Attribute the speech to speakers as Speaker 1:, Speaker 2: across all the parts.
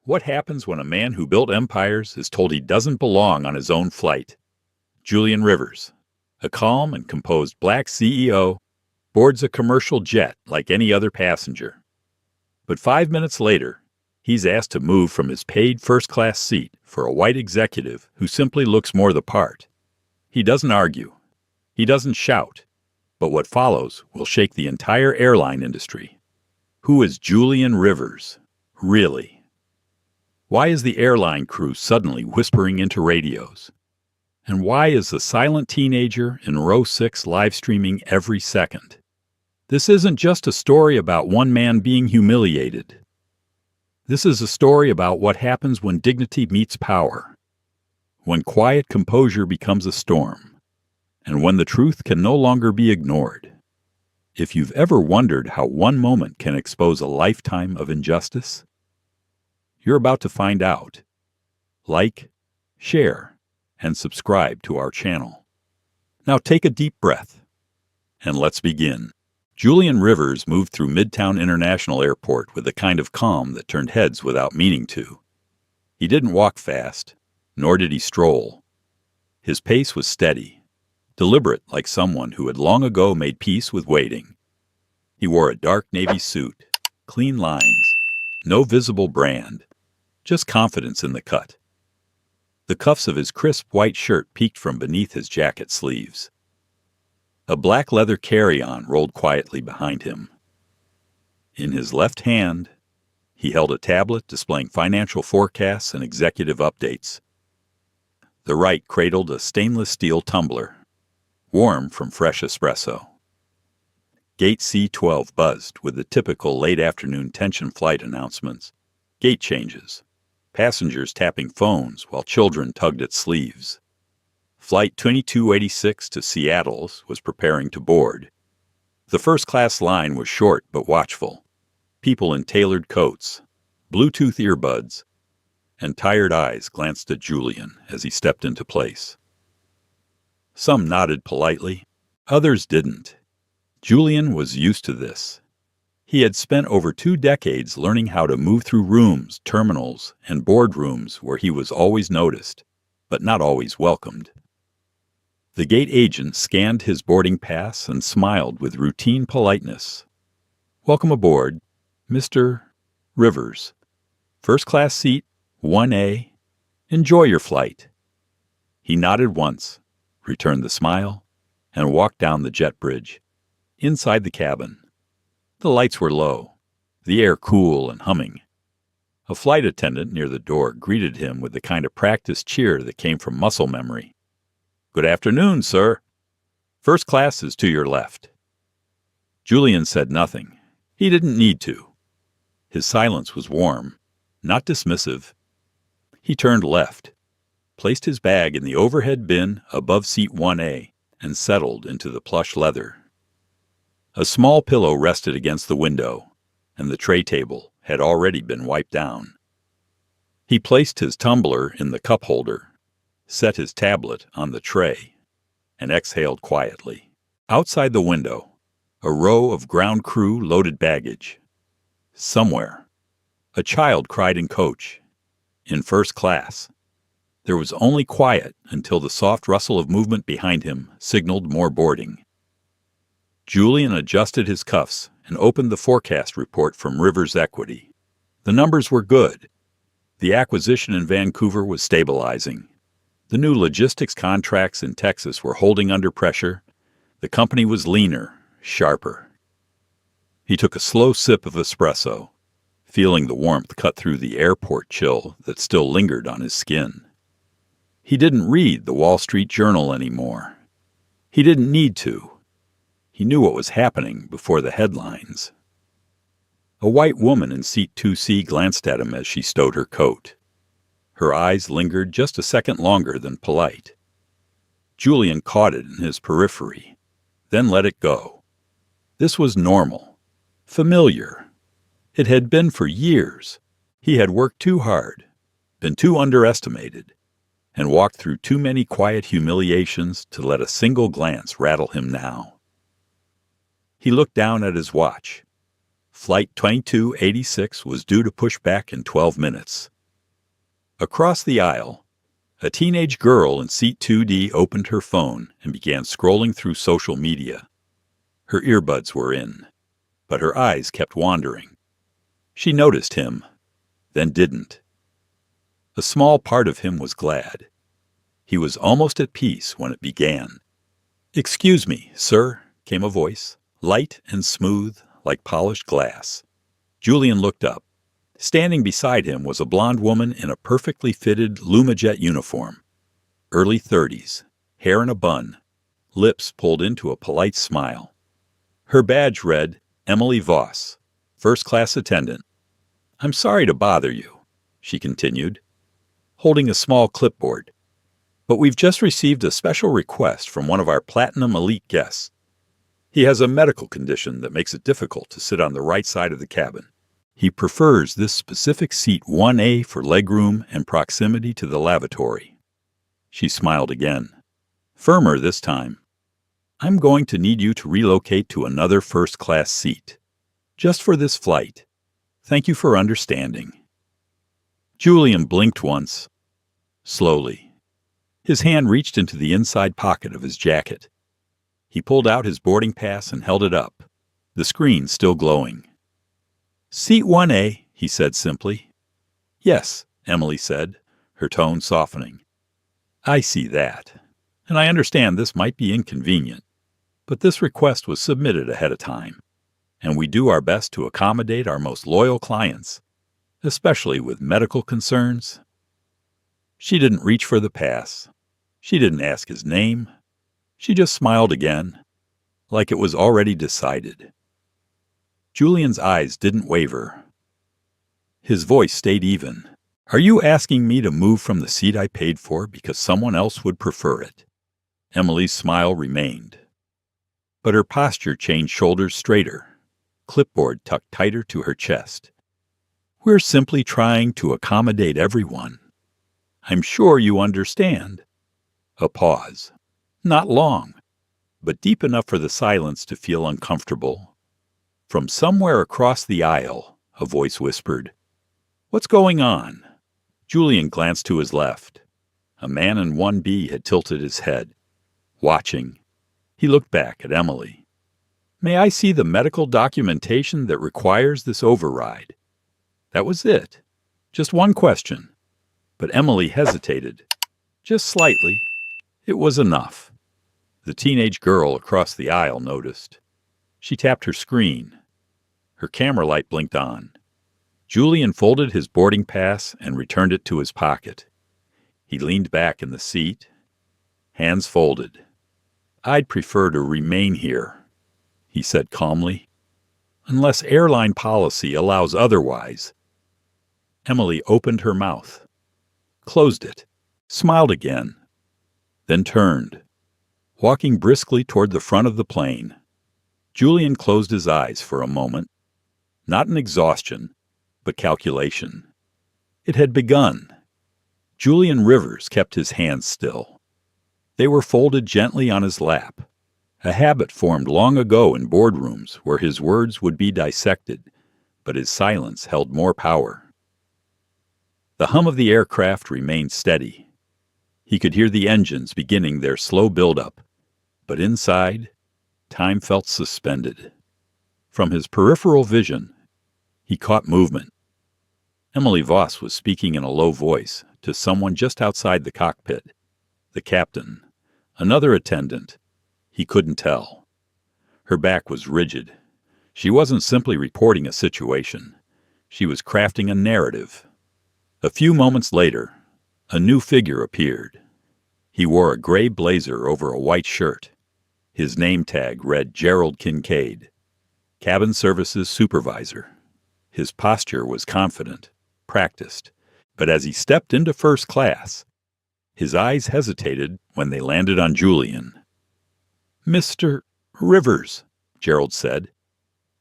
Speaker 1: What happens when a man who built empires is told he doesn't belong on his own flight? Julian Rivers, a calm and composed black CEO, boards a commercial jet like any other passenger. But 5 minutes later, he's asked to move from his paid first-class seat for a white executive who simply looks more the part. He doesn't argue. He doesn't shout. But what follows will shake the entire airline industry. Who is Julian Rivers, really? Why is the airline crew suddenly whispering into radios? And why is the silent teenager in row 6 live streaming every second? This isn't just a story about one man being humiliated. This is a story about what happens when dignity meets power, when quiet composure becomes a storm, and when the truth can no longer be ignored. If you've ever wondered how one moment can expose a lifetime of injustice, you're about to find out. Like, share, and subscribe to our channel. Now take a deep breath, and let's begin. Julian Rivers moved through Midtown International Airport with the kind of calm that turned heads without meaning to. He didn't walk fast, nor did he stroll. His pace was steady, deliberate like someone who had long ago made peace with waiting. He wore a dark navy suit, clean lines, no visible brand, just confidence in the cut. The cuffs of his crisp white shirt peeked from beneath his jacket sleeves. A black leather carry-on rolled quietly behind him. In his left hand, he held a tablet displaying financial forecasts and executive updates. The right cradled a stainless steel tumbler, warm from fresh espresso. Gate C-12 buzzed with the typical late-afternoon tension flight announcements, gate changes, passengers tapping phones while children tugged at sleeves. Flight 2286 to Seattle's was preparing to board. The first-class line was short but watchful. People in tailored coats, Bluetooth earbuds, and tired eyes glanced at Julian as he stepped into place. Some nodded politely, others didn't. Julian was used to this. He had spent over 2 decades learning how to move through rooms, terminals, and boardrooms where he was always noticed, but not always welcomed. The gate agent scanned his boarding pass and smiled with routine politeness. "Welcome aboard, Mr. Rivers. First-class seat, 1A. Enjoy your flight." He nodded once, returned the smile, and walked down the jet bridge. Inside the cabin, the lights were low, the air cool and humming. A flight attendant near the door greeted him with the kind of practiced cheer that came from muscle memory. "Good afternoon, sir. First class is to your left." Julian said nothing. He didn't need to. His silence was warm, not dismissive. He turned left, placed his bag in the overhead bin above seat 1A, and settled into the plush leather. A small pillow rested against the window, and the tray table had already been wiped down. He placed his tumbler in the cup holder, set his tablet on the tray, and exhaled quietly. Outside the window, a row of ground crew loaded baggage. Somewhere, a child cried in coach, in first class. There was only quiet until the soft rustle of movement behind him signaled more boarding. Julian adjusted his cuffs and opened the forecast report from Rivers Equity. The numbers were good. The acquisition in Vancouver was stabilizing. The new logistics contracts in Texas were holding under pressure. The company was leaner, sharper. He took a slow sip of espresso, feeling the warmth cut through the airport chill that still lingered on his skin. He didn't read the Wall Street Journal anymore. He didn't need to. He knew what was happening before the headlines. A white woman in seat 2C glanced at him as she stowed her coat. Her eyes lingered just a second longer than polite. Julian caught it in his periphery, then let it go. This was normal, familiar. It had been for years. He had worked too hard, been too underestimated, and walked through too many quiet humiliations to let a single glance rattle him now. He looked down at his watch. Flight 2286 was due to push back in 12 minutes. Across the aisle, a teenage girl in seat 2D opened her phone and began scrolling through social media. Her earbuds were in, but her eyes kept wandering. She noticed him, then didn't. A small part of him was glad. He was almost at peace when it began. "Excuse me, sir," came a voice, light and smooth like polished glass. Julian looked up. Standing beside him was a blonde woman in a perfectly fitted Lumajet uniform. Early 30s, hair in a bun, lips pulled into a polite smile. Her badge read, Emily Voss, first-class attendant. "I'm sorry to bother you," she continued, holding a small clipboard. "But we've just received a special request from one of our Platinum Elite guests. He has a medical condition that makes it difficult to sit on the right side of the cabin. He prefers this specific seat 1A for legroom and proximity to the lavatory." She smiled again, firmer this time. "I'm going to need you to relocate to another first-class seat. Just for this flight. Thank you for understanding." Julian blinked once. Slowly. His hand reached into the inside pocket of his jacket. He pulled out his boarding pass and held it up, the screen still glowing. "Seat 1A, he said simply. "Yes," Emily said, her tone softening. "I see that, and I understand this might be inconvenient, but this request was submitted ahead of time, and we do our best to accommodate our most loyal clients, especially with medical concerns." She didn't reach for the pass. She didn't ask his name. She just smiled again, like it was already decided. Julian's eyes didn't waver. His voice stayed even. "Are you asking me to move from the seat I paid for because someone else would prefer it?" Emily's smile remained, but her posture changed shoulders straighter, clipboard tucked tighter to her chest. "We're simply trying to accommodate everyone. I'm sure you understand." A pause. Not long, but deep enough for the silence to feel uncomfortable. From somewhere across the aisle, a voice whispered, "What's going on?" Julian glanced to his left. A man in 1B had tilted his head, watching. He looked back at Emily. "May I see the medical documentation that requires this override?" That was it. Just one question. But Emily hesitated. Just slightly. It was enough. The teenage girl across the aisle noticed. She tapped her screen. Her camera light blinked on. Julian folded his boarding pass and returned it to his pocket. He leaned back in the seat, hands folded. "I'd prefer to remain here," he said calmly, "unless airline policy allows otherwise." Emily opened her mouth, closed it, smiled again, then turned, walking briskly toward the front of the plane. Julian closed his eyes for a moment, not in exhaustion, but calculation. It had begun. Julian Rivers kept his hands still. They were folded gently on his lap, a habit formed long ago in boardrooms where his words would be dissected, but his silence held more power. The hum of the aircraft remained steady. He could hear the engines beginning their slow buildup, but inside, time felt suspended. From his peripheral vision, he caught movement. Emily Voss was speaking in a low voice to someone just outside the cockpit. The captain, another attendant, he couldn't tell. Her back was rigid. She wasn't simply reporting a situation. She was crafting a narrative. A few moments later, a new figure appeared. He wore a gray blazer over a white shirt. His name tag read Gerald Kincaid, Cabin Services Supervisor. His posture was confident, practiced, but as he stepped into first class, his eyes hesitated when they landed on Julian. "Mr. Rivers," Gerald said,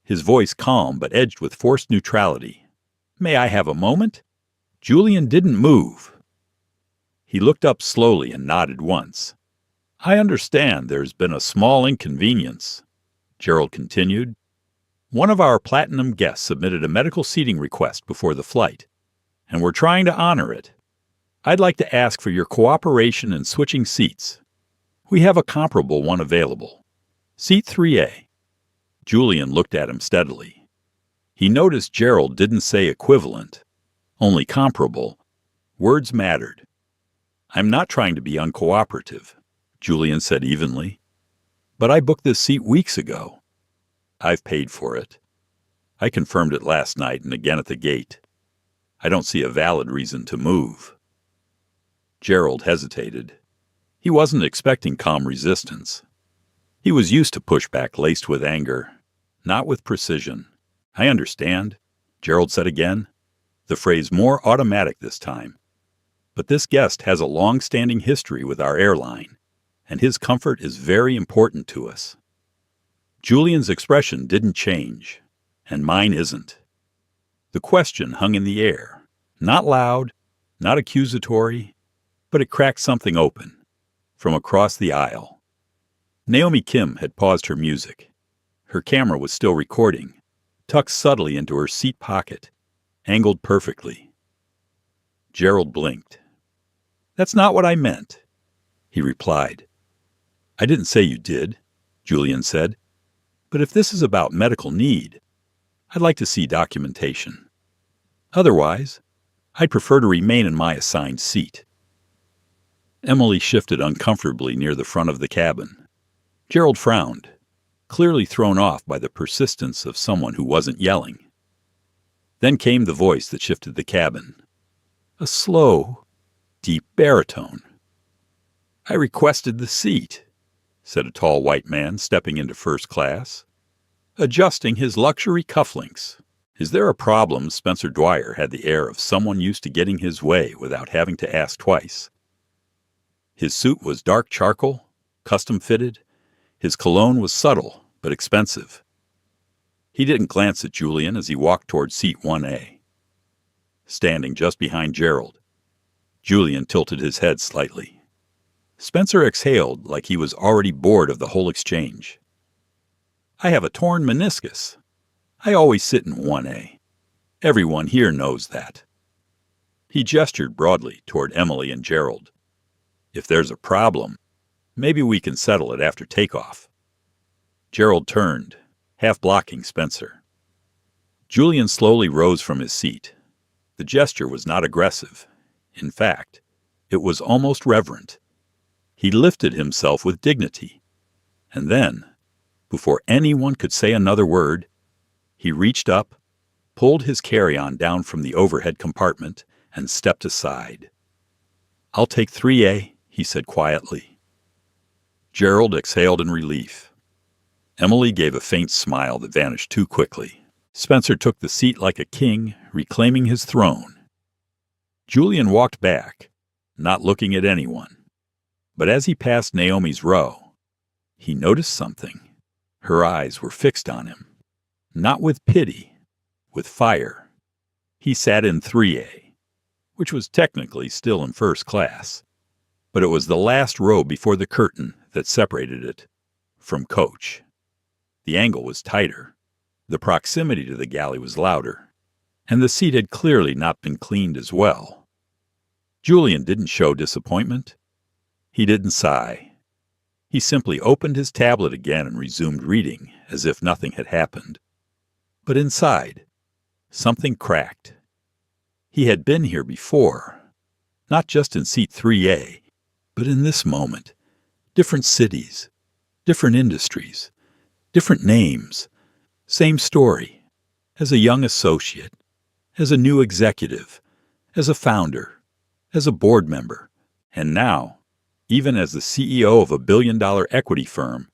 Speaker 1: his voice calm but edged with forced neutrality. "May I have a moment?" Julian didn't move. He looked up slowly and nodded once. "I understand there's been a small inconvenience," Gerald continued. "One of our platinum guests submitted a medical seating request before the flight, and we're trying to honor it. I'd like to ask for your cooperation in switching seats. We have a comparable one available. Seat 3A. Julian looked at him steadily. He noticed Gerald didn't say equivalent, only comparable. Words mattered. I'm not trying to be uncooperative, Julian said evenly. But I booked this seat weeks ago. I've paid for it. I confirmed it last night and again at the gate. I don't see a valid reason to move. Gerald hesitated. He wasn't expecting calm resistance. He was used to pushback laced with anger, not with precision. I understand, Gerald said again, the phrase more automatic this time. But this guest has a long-standing history with our airline, and his comfort is very important to us. Julian's expression didn't change, and mine isn't. The question hung in the air, not loud, not accusatory, but it cracked something open, from across the aisle. Naomi Kim had paused her music. Her camera was still recording, tucked subtly into her seat pocket, angled perfectly. Gerald blinked. That's not what I meant, he replied. I didn't say you did, Julian said. But if this is about medical need, I'd like to see documentation. Otherwise, I'd prefer to remain in my assigned seat. Emily shifted uncomfortably near the front of the cabin. Gerald frowned, clearly thrown off by the persistence of someone who wasn't yelling. Then came the voice that shifted the cabin. A slow, deep baritone. I requested the seat, said a tall white man stepping into first class, adjusting his luxury cufflinks. Is there a problem? Spencer Dwyer had the air of someone used to getting his way without having to ask twice. His suit was dark charcoal, custom-fitted. His cologne was subtle but expensive. He didn't glance at Julian as he walked toward seat 1A. Standing just behind Gerald, Julian tilted his head slightly. Spencer exhaled like he was already bored of the whole exchange. I have a torn meniscus. I always sit in 1A. Everyone here knows that. He gestured broadly toward Emily and Gerald. If there's a problem, maybe we can settle it after takeoff. Gerald turned, half blocking Spencer. Julian slowly rose from his seat. The gesture was not aggressive. In fact, it was almost reverent. He lifted himself with dignity. And then, before anyone could say another word, he reached up, pulled his carry-on down from the overhead compartment, and stepped aside. I'll take 3A, he said quietly. Gerald exhaled in relief. Emily gave a faint smile that vanished too quickly. Spencer took the seat like a king, reclaiming his throne. Julian walked back, not looking at anyone. But as he passed Naomi's row, he noticed something. Her eyes were fixed on him, not with pity, with fire. He sat in 3A, which was technically still in first class, but it was the last row before the curtain that separated it from coach. The angle was tighter, the proximity to the galley was louder, and the seat had clearly not been cleaned as well. Julian didn't show disappointment. He didn't sigh. He simply opened his tablet again and resumed reading as if nothing had happened. But inside, something cracked. He had been here before, not just in seat 3A, but in this moment. Different cities, different industries, different names, same story. As a young associate, as a new executive, as a founder, as a board member, and now, even as the CEO of a billion-dollar equity firm,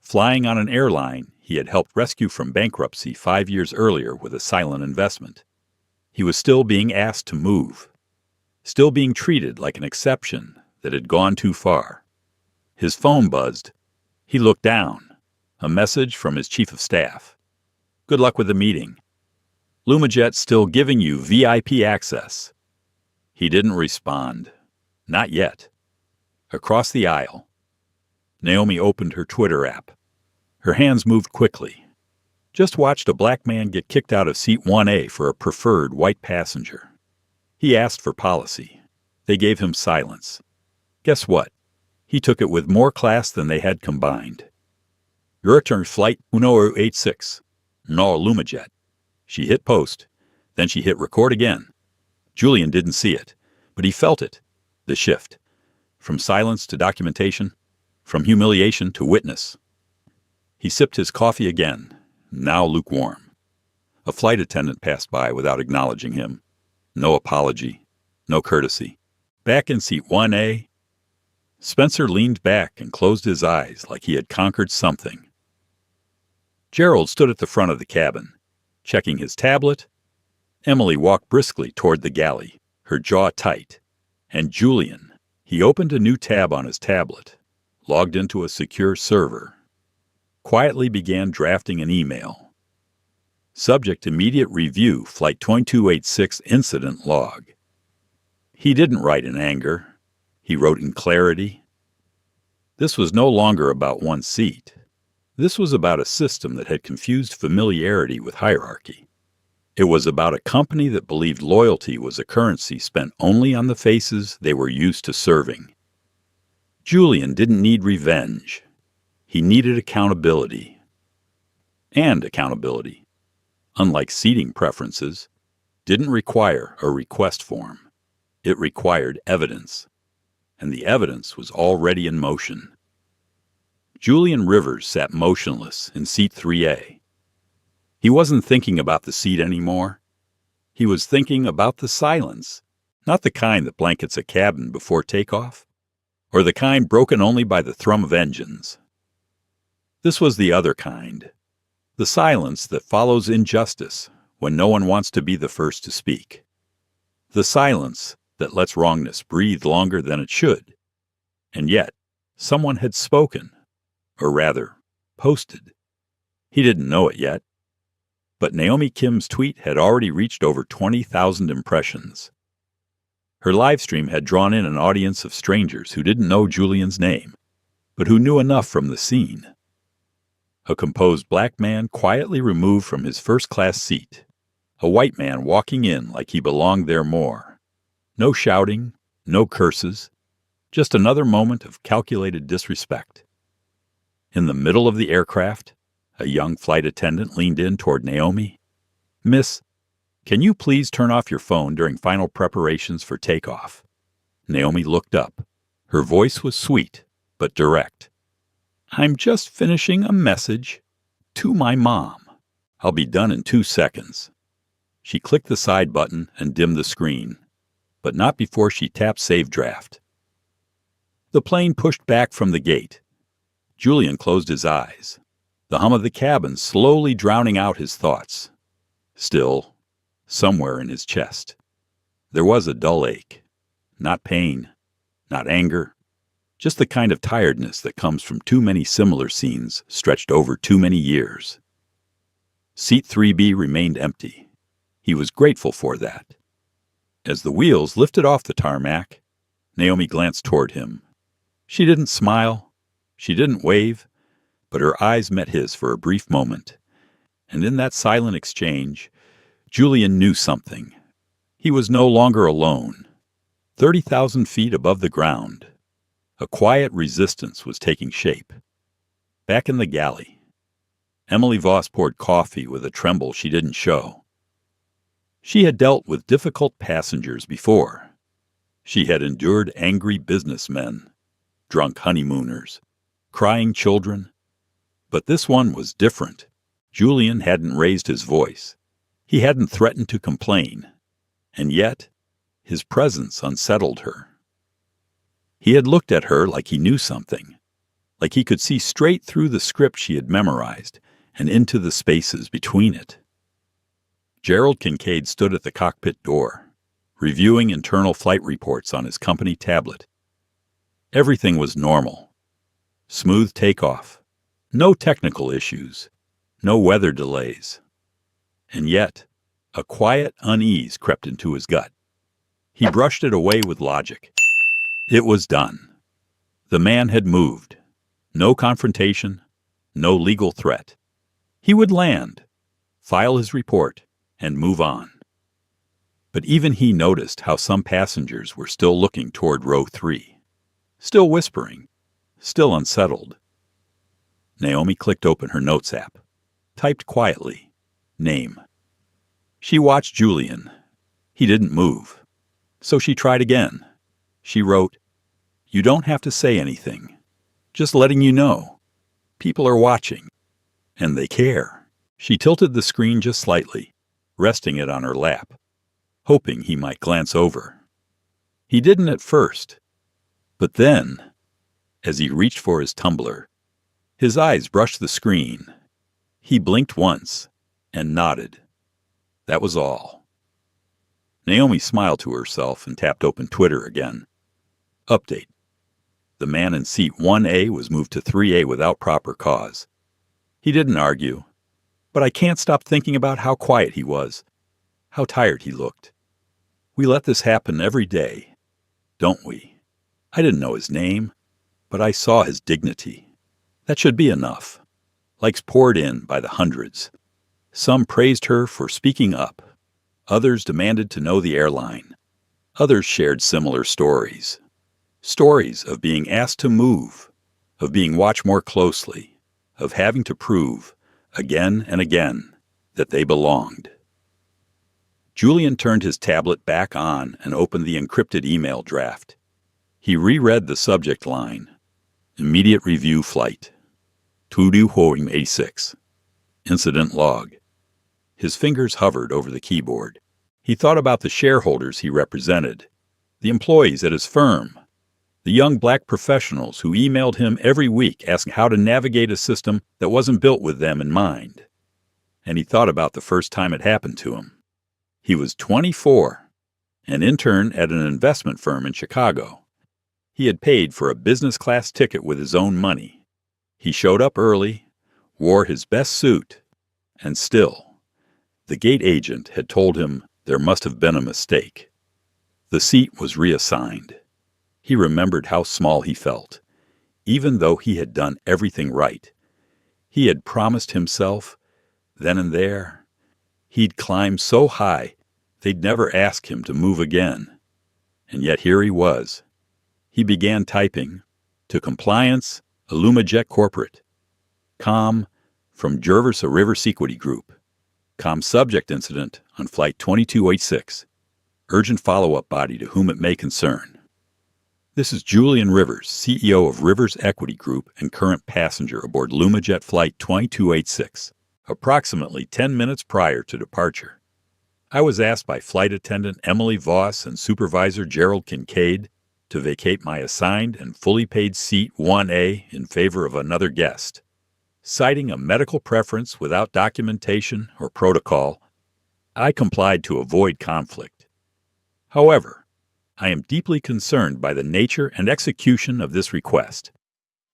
Speaker 1: flying on an airline he had helped rescue from bankruptcy 5 years earlier with a silent investment. He was still being asked to move, still being treated like an exception that had gone too far. His phone buzzed. He looked down. A message from his chief of staff. Good luck with the meeting. LumaJet's still giving you VIP access. He didn't respond. Not yet. Across the aisle, Naomi opened her Twitter app. Her hands moved quickly. Just watched a black man get kicked out of seat 1A for a preferred white passenger. He asked for policy. They gave him silence. Guess what? He took it with more class than they had combined. "Your return flight 1086. No Lumajet." She hit post. Then she hit record again. Julian didn't see it, but he felt it. The shift. From silence to documentation. From humiliation to witness. He sipped his coffee again, now lukewarm. A flight attendant passed by without acknowledging him. No apology. No courtesy. Back in seat 1A, Spencer leaned back and closed his eyes like he had conquered something. Gerald stood at the front of the cabin, checking his tablet. Emily walked briskly toward the galley, her jaw tight. And Julian, he opened a new tab on his tablet, logged into a secure server, quietly began drafting an email. Subject immediate review, Flight 2286 incident log. He didn't write in anger. He wrote in clarity. This was no longer about one seat. This was about a system that had confused familiarity with hierarchy. It was about a company that believed loyalty was a currency spent only on the faces they were used to serving. Julian didn't need revenge. He needed accountability. And accountability, unlike seating preferences, didn't require a request form. It required evidence. And the evidence was already in motion. Julian Rivers sat motionless in seat 3A. He wasn't thinking about the seat anymore. He was thinking about the silence, not the kind that blankets a cabin before takeoff, or the kind broken only by the thrum of engines. This was the other kind, the silence that follows injustice when no one wants to be the first to speak. The silence that lets wrongness breathe longer than it should. And yet, someone had spoken, or rather, posted. He didn't know it yet. But Naomi Kim's tweet had already reached over 20,000 impressions. Her live stream had drawn in an audience of strangers who didn't know Julian's name, but who knew enough from the scene. A composed black man quietly removed from his first-class seat. A white man walking in like he belonged there more. No shouting, no curses, just another moment of calculated disrespect. In the middle of the aircraft, a young flight attendant leaned in toward Naomi. "Miss, can you please turn off your phone during final preparations for takeoff?" Naomi looked up. Her voice was sweet, but direct. "I'm just finishing a message to my mom. I'll be done in 2 seconds." She clicked the side button and dimmed the screen, but not before she tapped Save Draft. The plane pushed back from the gate. Julian closed his eyes, the hum of the cabin slowly drowning out his thoughts. Still, somewhere in his chest, there was a dull ache. Not pain, not anger, just the kind of tiredness that comes from too many similar scenes stretched over too many years. Seat 3B remained empty. He was grateful for that. As the wheels lifted off the tarmac, Naomi glanced toward him. She didn't smile. She didn't wave. But her eyes met his for a brief moment. And in that silent exchange, Julian knew something. He was no longer alone. 30,000 feet above the ground, a quiet resistance was taking shape. Back in the galley, Emily Voss poured coffee with a tremble she didn't show. She had dealt with difficult passengers before. She had endured angry businessmen, drunk honeymooners, crying children. But this one was different. Julian hadn't raised his voice. He hadn't threatened to complain. And yet, his presence unsettled her. He had looked at her like he knew something, like he could see straight through the script she had memorized and into the spaces between it. Gerald Kincaid stood at the cockpit door, reviewing internal flight reports on his company tablet. Everything was normal. Smooth takeoff. No technical issues. No weather delays. And yet, a quiet unease crept into his gut. He brushed it away with logic. It was done. The man had moved. No confrontation. No legal threat. He would land, file his report, and move on. But even he noticed how some passengers were still looking toward row 3, still whispering, still unsettled. Naomi clicked open her notes app, typed quietly, name. She watched Julian. He didn't move. So she tried again. She wrote, "You don't have to say anything. Just letting you know. People are watching. And they care." She tilted the screen just slightly, resting it on her lap, hoping he might glance over. He didn't at first. But then, as he reached for his tumbler, his eyes brushed the screen. He blinked once and nodded. That was all. Naomi smiled to herself and tapped open Twitter again. Update. The man in seat 1A was moved to 3A without proper cause. He didn't argue, but I can't stop thinking about how quiet he was, how tired he looked. We let this happen every day, don't we? I didn't know his name, but I saw his dignity. That should be enough. Likes poured in by the hundreds. Some praised her for speaking up. Others demanded to know the airline. Others shared similar stories. Stories of being asked to move, of being watched more closely, of having to prove, again and again, that they belonged. Julian turned his tablet back on and opened the encrypted email draft. He reread the subject line. Immediate review flight. Tudu Hoim 86. Incident log. His fingers hovered over the keyboard. He thought about the shareholders he represented, the employees at his firm, the young black professionals who emailed him every week asking how to navigate a system that wasn't built with them in mind. And he thought about the first time it happened to him. He was 24, an intern at an investment firm in Chicago. He had paid for a business class ticket with his own money. He showed up early, wore his best suit, and still, the gate agent had told him there must have been a mistake. The seat was reassigned. He remembered how small he felt, even though he had done everything right. He had promised himself, then and there, he'd climb so high they'd never ask him to move again. And yet here he was. He began typing, to compliance, Allumajet Corporate. Com, from Jervis Rivers Equity Group. Com subject incident on Flight 2286. Urgent follow-up body to whom it may concern. This is Julian Rivers, CEO of Rivers Equity Group and current passenger aboard Lumajet Flight 2286, approximately 10 minutes prior to departure. I was asked by flight attendant Emily Voss and supervisor Gerald Kincaid to vacate my assigned and fully paid seat 1A in favor of another guest. Citing a medical preference without documentation or protocol, I complied to avoid conflict. However, I am deeply concerned by the nature and execution of this request,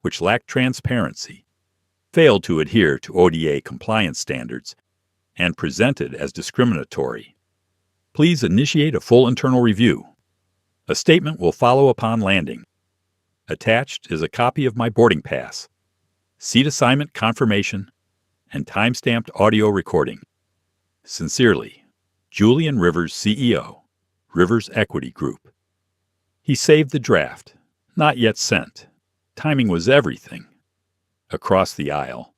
Speaker 1: which lacked transparency, failed to adhere to ODA compliance standards, and presented as discriminatory. Please initiate a full internal review. A statement will follow upon landing. Attached is a copy of my boarding pass, seat assignment confirmation, and time-stamped audio recording. Sincerely, Julian Rivers, CEO, Rivers Equity Group. He saved the draft, not yet sent. Timing was everything. Across the aisle,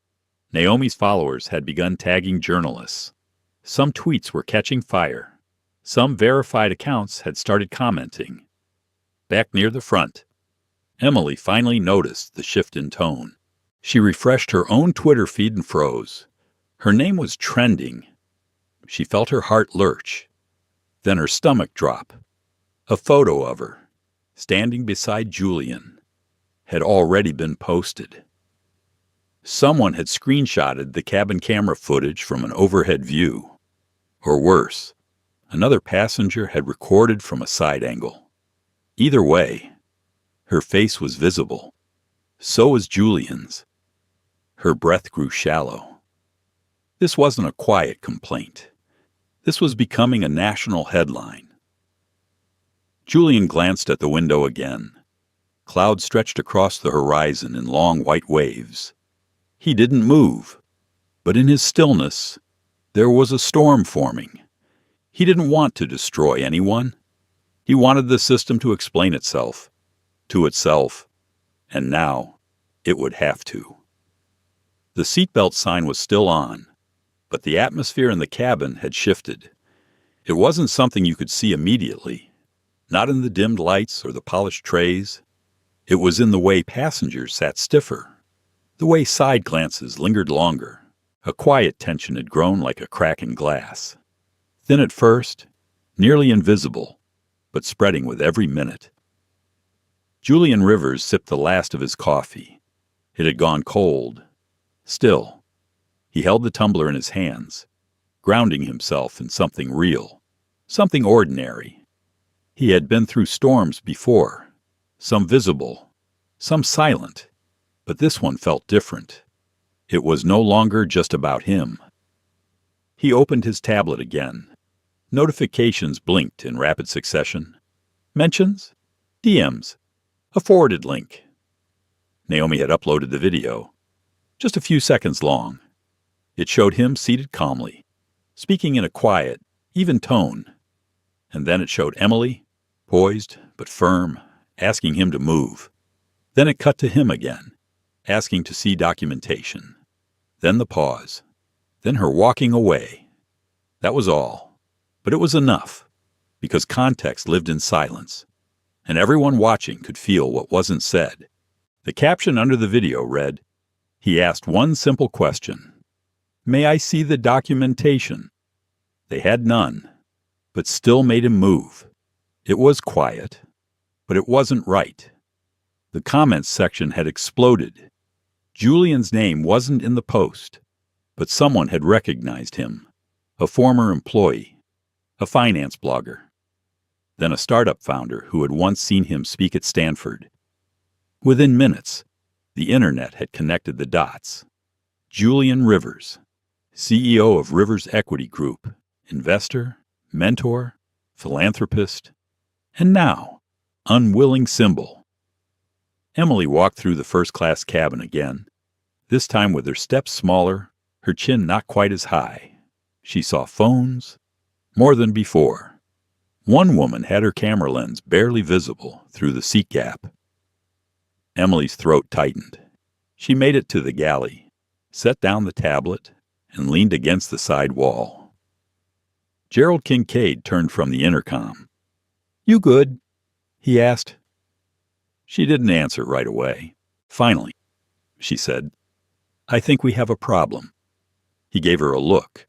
Speaker 1: Naomi's followers had begun tagging journalists. Some tweets were catching fire. Some verified accounts had started commenting. Back near the front, Emily finally noticed the shift in tone. She refreshed her own Twitter feed and froze. Her name was trending. She felt her heart lurch, then her stomach drop. A photo of her, standing beside Julian, had already been posted. Someone had screenshotted the cabin camera footage from an overhead view. Or worse, another passenger had recorded from a side angle. Either way, her face was visible. So was Julian's. Her breath grew shallow. This wasn't a quiet complaint. This was becoming a national headline. Julian glanced at the window again. Clouds stretched across the horizon in long white waves. He didn't move, but in his stillness, there was a storm forming. He didn't want to destroy anyone. He wanted the system to explain itself, to itself, and now it would have to. The seatbelt sign was still on, but the atmosphere in the cabin had shifted. It wasn't something you could see immediately, not in the dimmed lights or the polished trays. It was in the way passengers sat stiffer, the way side glances lingered longer. A quiet tension had grown like a crack in glass. Thin at first, nearly invisible, but spreading with every minute. Julian Rivers sipped the last of his coffee. It had gone cold. Still, he held the tumbler in his hands, grounding himself in something real, something ordinary. He had been through storms before, some visible, some silent, but this one felt different. It was no longer just about him. He opened his tablet again. Notifications blinked in rapid succession. Mentions, DMs, a forwarded link. Naomi had uploaded the video, just a few seconds long. It showed him seated calmly, speaking in a quiet, even tone. And then it showed Emily, poised but firm, asking him to move. Then it cut to him again, asking to see documentation. Then the pause. Then her walking away. That was all. But it was enough, because context lived in silence, and everyone watching could feel what wasn't said. The caption under the video read, "He asked one simple question. May I see the documentation?" They had none, but still made him move. It was quiet, but it wasn't right. The comments section had exploded. Julian's name wasn't in the post, but someone had recognized him, a former employee, a finance blogger, then a startup founder who had once seen him speak at Stanford. Within minutes, the internet had connected the dots. Julian Rivers, CEO of Rivers Equity Group, investor, mentor, philanthropist, and now, unwilling symbol. Emily walked through the first-class cabin again, this time with her steps smaller, her chin not quite as high. She saw phones, more than before. One woman had her camera lens barely visible through the seat gap. Emily's throat tightened. She made it to the galley, set down the tablet, and leaned against the side wall. Gerald Kincaid turned from the intercom. "You good?" he asked. She didn't answer right away. Finally, she said, "I think we have a problem." He gave her a look,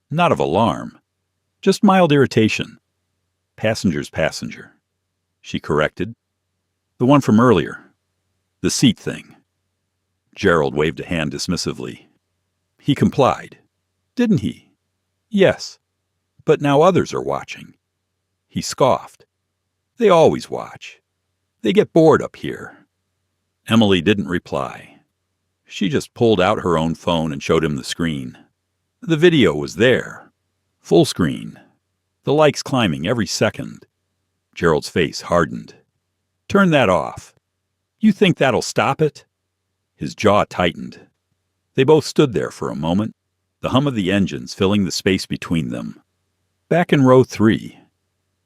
Speaker 1: not of alarm, just mild irritation. "Passenger's passenger," she corrected. "The one from earlier. The seat thing." Gerald waved a hand dismissively. He complied. "Didn't he?" "Yes. But now others are watching." He scoffed. "They always watch. They get bored up here." Emily didn't reply. She just pulled out her own phone and showed him the screen. The video was there. Full screen. The likes climbing every second. Gerald's face hardened. "Turn that off. You think that'll stop it?" His jaw tightened. They both stood there for a moment, the hum of the engines filling the space between them. Back in row 3,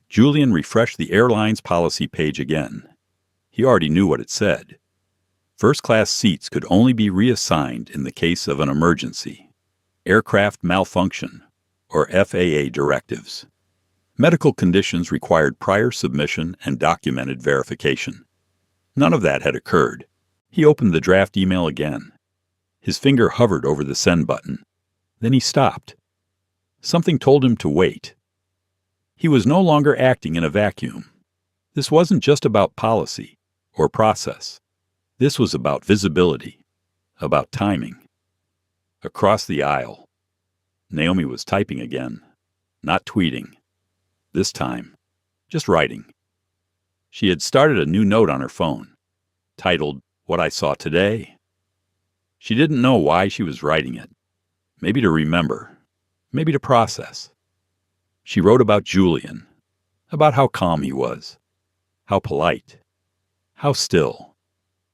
Speaker 1: Julian refreshed the airline's policy page again. He already knew what it said. First-class seats could only be reassigned in the case of an emergency, aircraft malfunction, or FAA directives. Medical conditions required prior submission and documented verification. None of that had occurred. He opened the draft email again. His finger hovered over the send button. Then he stopped. Something told him to wait. He was no longer acting in a vacuum. This wasn't just about policy or process. This was about visibility, about timing. Across the aisle, Naomi was typing again, not tweeting. This time, just writing. She had started a new note on her phone, titled, "What I Saw Today." She didn't know why she was writing it. Maybe to remember, maybe to process. She wrote about Julian, about how calm he was, how polite, how still,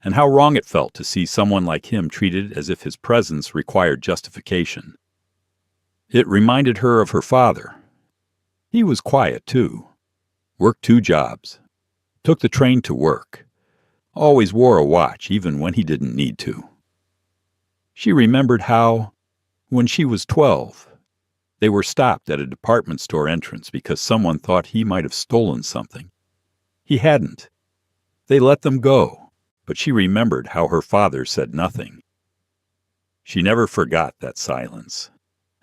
Speaker 1: and how wrong it felt to see someone like him treated as if his presence required justification. It reminded her of her father. He was quiet, too. Worked 2 jobs. Took the train to work. Always wore a watch, even when he didn't need to. She remembered how, when she was 12, they were stopped at a department store entrance because someone thought he might have stolen something. He hadn't. They let them go, but she remembered how her father said nothing. She never forgot that silence.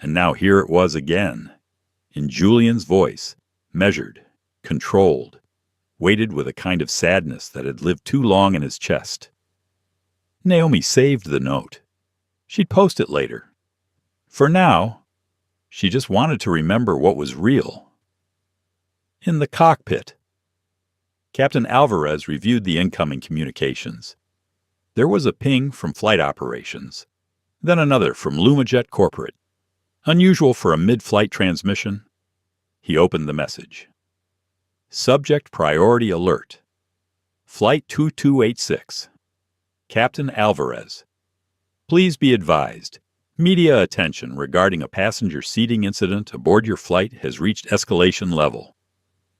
Speaker 1: And now here it was again, in Julian's voice, measured, controlled, weighted with a kind of sadness that had lived too long in his chest. Naomi saved the note. She'd post it later. For now, she just wanted to remember what was real. In the cockpit, Captain Alvarez reviewed the incoming communications. There was a ping from flight operations, then another from Lumajet Corporate. Unusual for a mid-flight transmission. He opened the message. Subject priority alert. Flight 2286. Captain Alvarez. Please be advised. Media attention regarding a passenger seating incident aboard your flight has reached escalation level.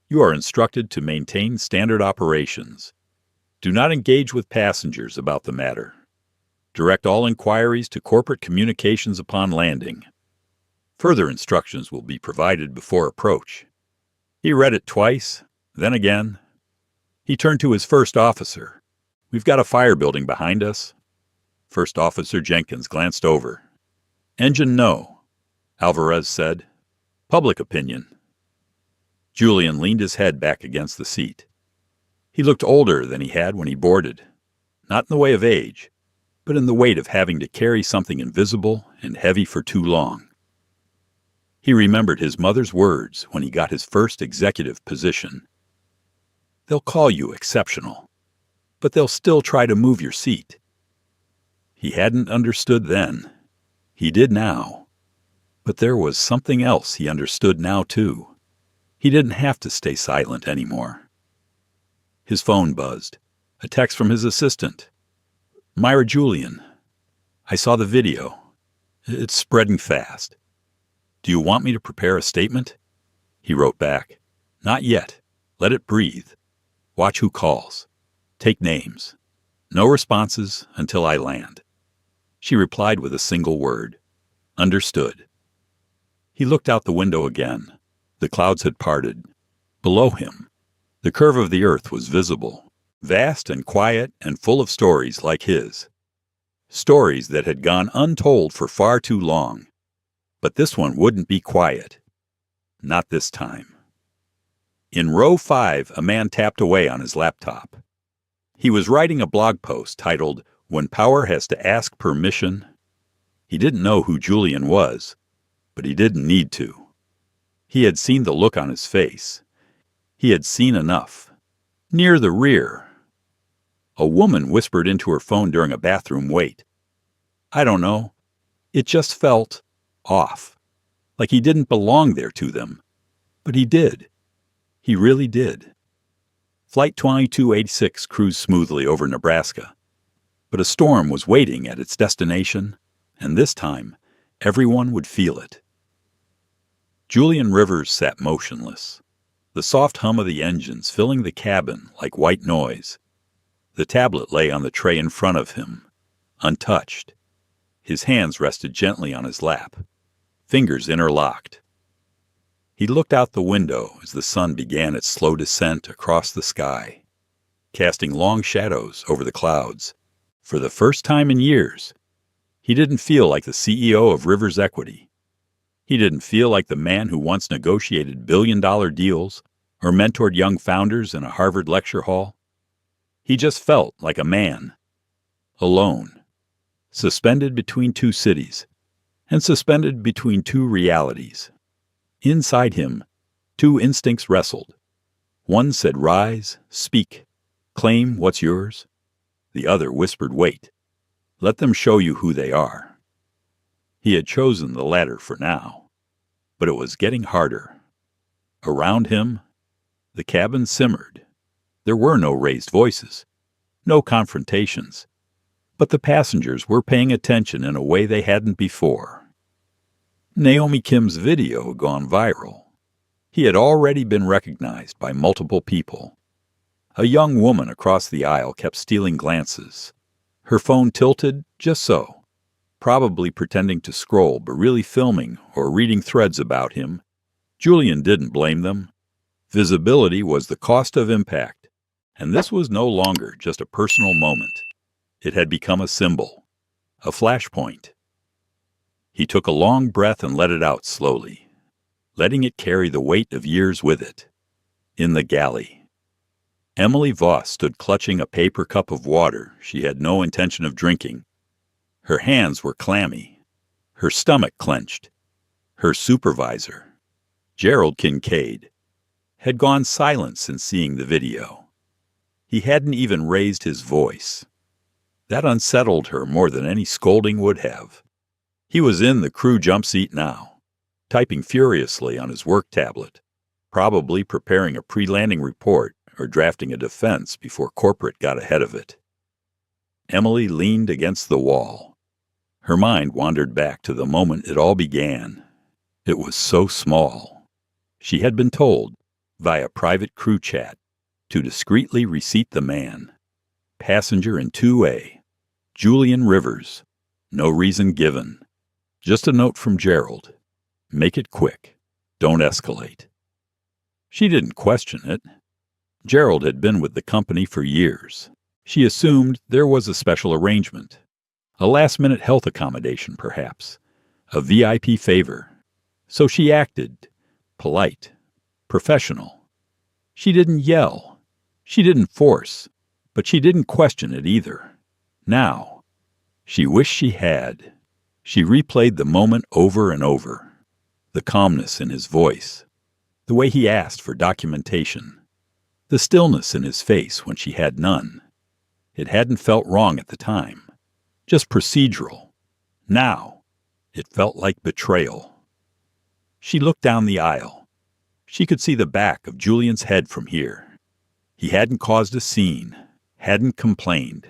Speaker 1: You are instructed to maintain standard operations. Do not engage with passengers about the matter. Direct all inquiries to corporate communications upon landing. Further instructions will be provided before approach. He read it twice, then again. He turned to his first officer. We've got a fire building behind us. First Officer Jenkins glanced over. Engine no, Alvarez said. Public opinion. Julian leaned his head back against the seat. He looked older than he had when he boarded. Not in the way of age, but in the weight of having to carry something invisible and heavy for too long. He remembered his mother's words when he got his first executive position. They'll call you exceptional, but they'll still try to move your seat. He hadn't understood then. He did now. But there was something else he understood now, too. He didn't have to stay silent anymore. His phone buzzed. A text from his assistant. Myra Julian. I saw the video. It's spreading fast. Do you want me to prepare a statement? He wrote back. Not yet. Let it breathe. Watch who calls. Take names. No responses until I land. She replied with a single word. Understood. He looked out the window again. The clouds had parted. Below him, the curve of the earth was visible, vast and quiet and full of stories like his. Stories that had gone untold for far too long. But this one wouldn't be quiet. Not this time. In row 5, a man tapped away on his laptop. He was writing a blog post titled, When Power Has to Ask Permission. He didn't know who Julian was, but he didn't need to. He had seen the look on his face. He had seen enough. Near the rear. A woman whispered into her phone during a bathroom wait. I don't know. It just felt off. Like he didn't belong there to them. But he did. He really did. Flight 2286 cruised smoothly over Nebraska. But a storm was waiting at its destination, and this time, everyone would feel it. Julian Rivers sat motionless, the soft hum of the engines filling the cabin like white noise. The tablet lay on the tray in front of him, untouched. His hands rested gently on his lap, fingers interlocked. He looked out the window as the sun began its slow descent across the sky, casting long shadows over the clouds. For the first time in years, he didn't feel like the CEO of Rivers Equity. He didn't feel like the man who once negotiated billion-dollar deals or mentored young founders in a Harvard lecture hall. He just felt like a man, alone, suspended between two cities, and suspended between two realities. Inside him, two instincts wrestled. One said, rise, speak, claim what's yours. The other whispered, wait. Let them show you who they are. He had chosen the latter for now, but it was getting harder. Around him, the cabin simmered. There were no raised voices, no confrontations, but the passengers were paying attention in a way they hadn't before. Naomi Kim's video had gone viral. He had already been recognized by multiple people. A young woman across the aisle kept stealing glances, her phone tilted just so, probably pretending to scroll but really filming or reading threads about him. Julian didn't blame them. Visibility was the cost of impact, and this was no longer just a personal moment. It had become a symbol, a flashpoint. He took a long breath and let it out slowly, letting it carry the weight of years with it. In the galley, Emily Voss stood clutching a paper cup of water she had no intention of drinking. Her hands were clammy, her stomach clenched. Her supervisor, Gerald Kincaid, had gone silent since seeing the video. He hadn't even raised his voice. That unsettled her more than any scolding would have. He was in the crew jump seat now, typing furiously on his work tablet, probably preparing a pre-landing report or drafting a defense before corporate got ahead of it. Emily leaned against the wall. Her mind wandered back to the moment it all began. It was so small. She had been told, via private crew chat, to discreetly reseat the man. Passenger in 2A, Julian Rivers. No reason given. Just a note from Gerald. Make it quick. Don't escalate. She didn't question it. Gerald had been with the company for years. She assumed there was a special arrangement. A last-minute health accommodation, perhaps. A VIP favor. So she acted polite, professional. She didn't yell. She didn't force. But she didn't question it either. Now, she wished she had. She replayed the moment over and over. The calmness in his voice. The way he asked for documentation. The stillness in his face when she had none. It hadn't felt wrong at the time. Just procedural. Now, it felt like betrayal. She looked down the aisle. She could see the back of Julian's head from here. He hadn't caused a scene, hadn't complained,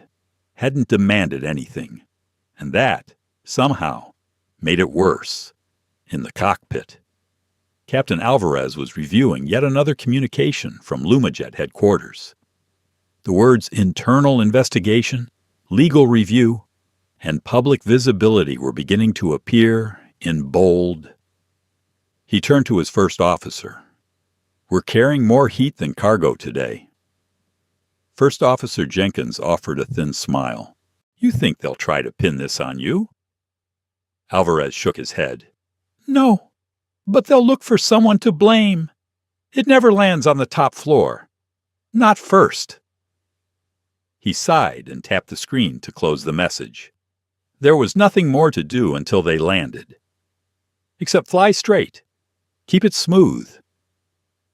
Speaker 1: hadn't demanded anything. And that, somehow, made it worse. In the cockpit, Captain Alvarez was reviewing yet another communication from LumaJet headquarters. The words internal investigation, legal review, and public visibility were beginning to appear in bold. He turned to his first officer. We're carrying more heat than cargo today. First Officer Jenkins offered a thin smile. You think they'll try to pin this on you? Alvarez shook his head. No, but they'll look for someone to blame. It never lands on the top floor. Not first. He sighed and tapped the screen to close the message. There was nothing more to do until they landed. Except fly straight. Keep it smooth.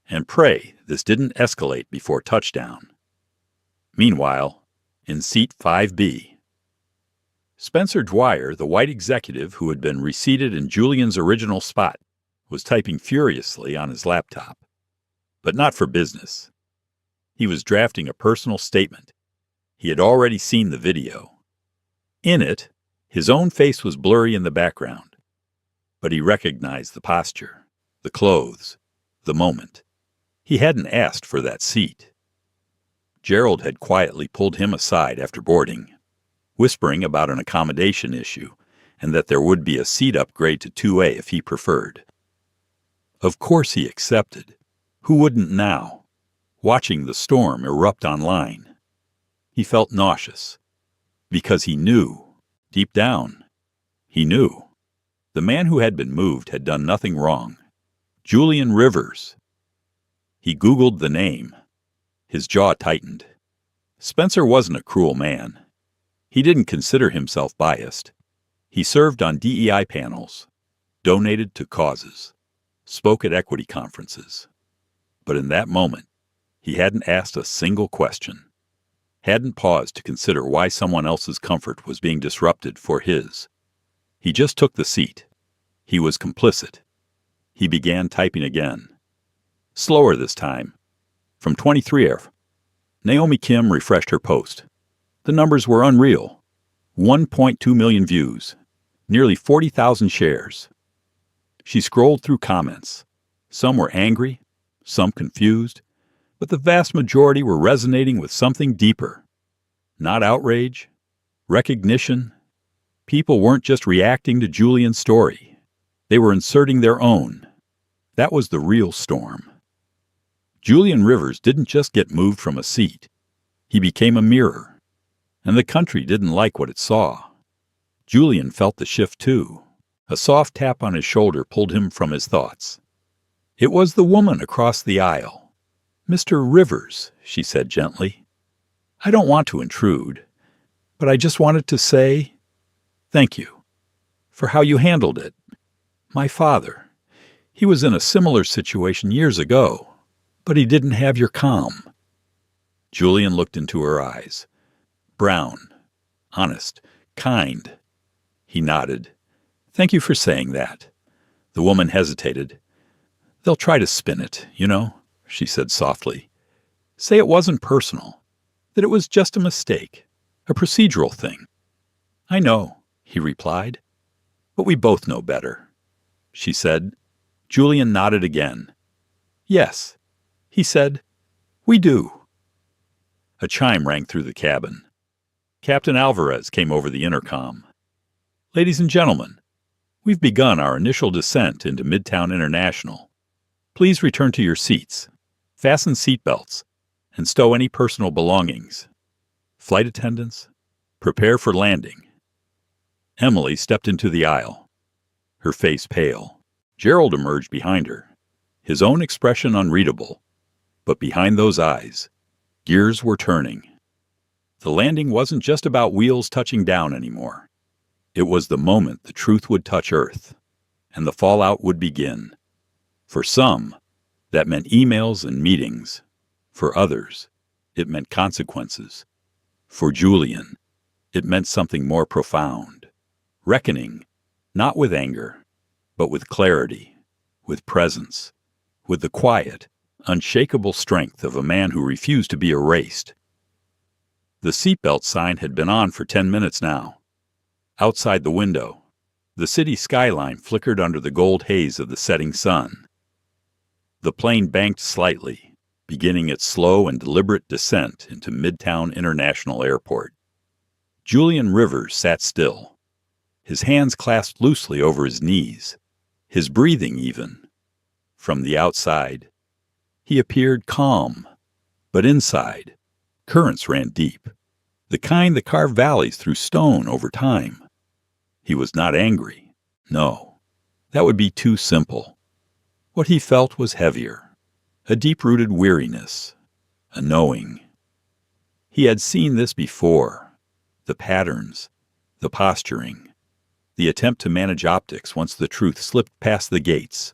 Speaker 1: And pray this didn't escalate before touchdown. Meanwhile, in seat 5B, Spencer Dwyer, the white executive who had been reseated in Julian's original spot, was typing furiously on his laptop. But not for business. He was drafting a personal statement. He had already seen the video. In it, his own face was blurry in the background. But he recognized the posture, the clothes, the moment. He hadn't asked for that seat. Gerald had quietly pulled him aside after boarding, whispering about an accommodation issue and that there would be a seat upgrade to 2A if he preferred. Of course he accepted. Who wouldn't now? Watching the storm erupt online. He felt nauseous. Because he knew, deep down, he knew. The man who had been moved had done nothing wrong. Julian Rivers. He Googled the name. His jaw tightened. Spencer wasn't a cruel man. He didn't consider himself biased. He served on DEI panels, donated to causes, spoke at equity conferences. But in that moment, he hadn't asked a single question, hadn't paused to consider why someone else's comfort was being disrupted for his. He just took the seat. He was complicit. He began typing again. Slower this time. From 23F. Naomi Kim refreshed her post. The numbers were unreal. 1.2 million views. Nearly 40,000 shares. She scrolled through comments. Some were angry, some confused, but the vast majority were resonating with something deeper. Not outrage, recognition. People weren't just reacting to Julian's story. They were inserting their own. That was the real storm. Julian Rivers didn't just get moved from a seat. He became a mirror. And the country didn't like what it saw. Julian felt the shift too. A soft tap on his shoulder pulled him from his thoughts. It was the woman across the aisle. "Mr. Rivers," she said gently, "I don't want to intrude, but I just wanted to say thank you for how you handled it. My father, he was in a similar situation years ago, but he didn't have your calm." Julian looked into her eyes. Brown, honest, kind. He nodded. "Thank you for saying that." The woman hesitated. "They'll try to spin it, you know," she said softly. "Say it wasn't personal, that it was just a mistake, a procedural thing." "I know," he replied, "but we both know better," she said. Julian nodded again. "Yes," he said, "we do." A chime rang through the cabin. Captain Alvarez came over the intercom. "Ladies and gentlemen, we've begun our initial descent into Midtown International. Please return to your seats, fasten seatbelts, and stow any personal belongings. Flight attendants, prepare for landing." Emily stepped into the aisle, her face pale. Gerald emerged behind her, his own expression unreadable. But behind those eyes, gears were turning. The landing wasn't just about wheels touching down anymore. It was the moment the truth would touch Earth, and the fallout would begin. For some, that meant emails and meetings. For others, it meant consequences. For Julian, it meant something more profound. Reckoning, not with anger, but with clarity, with presence, with the quiet, unshakable strength of a man who refused to be erased. The seatbelt sign had been on for 10 minutes now. Outside the window, the city skyline flickered under the gold haze of the setting sun. The plane banked slightly, beginning its slow and deliberate descent into Midtown International Airport. Julian Rivers sat still, his hands clasped loosely over his knees, his breathing even. From the outside, he appeared calm, but inside, currents ran deep, the kind that carve valleys through stone over time. He was not angry. No, that would be too simple. What he felt was heavier, a deep-rooted weariness, a knowing. He had seen this before, the patterns, the posturing, the attempt to manage optics once the truth slipped past the gates,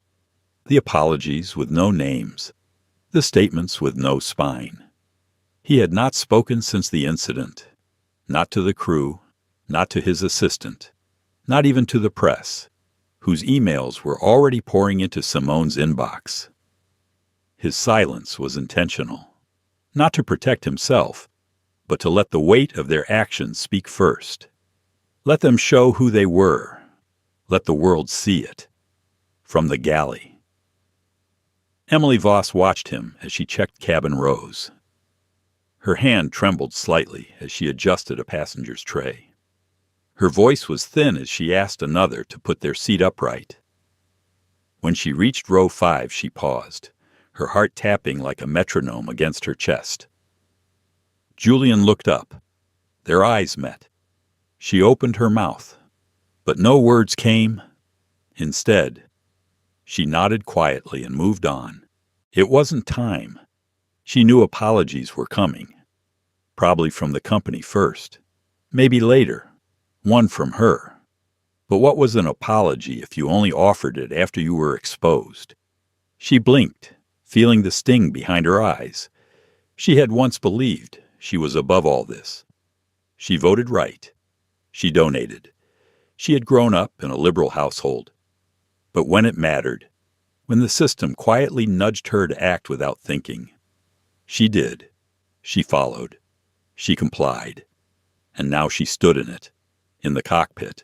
Speaker 1: the apologies with no names, the statements with no spine. He had not spoken since the incident, not to the crew, not to his assistant, not even to the press, whose emails were already pouring into Simone's inbox. His silence was intentional, not to protect himself, but to let the weight of their actions speak first. Let them show who they were. Let the world see it. From the galley. Emily Voss watched him as she checked cabin rows. Her hand trembled slightly as she adjusted a passenger's tray. Her voice was thin as she asked another to put their seat upright. When she reached row 5, she paused, her heart tapping like a metronome against her chest. Julian looked up. Their eyes met. She opened her mouth, but no words came. Instead, she nodded quietly and moved on. It wasn't time. She knew apologies were coming. Probably from the company first. Maybe later. One from her. But what was an apology if you only offered it after you were exposed? She blinked, feeling the sting behind her eyes. She had once believed she was above all this. She voted right. She donated. She had grown up in a liberal household. But when it mattered, when the system quietly nudged her to act without thinking, she did. She followed. She complied. And now she stood in it, in the cockpit.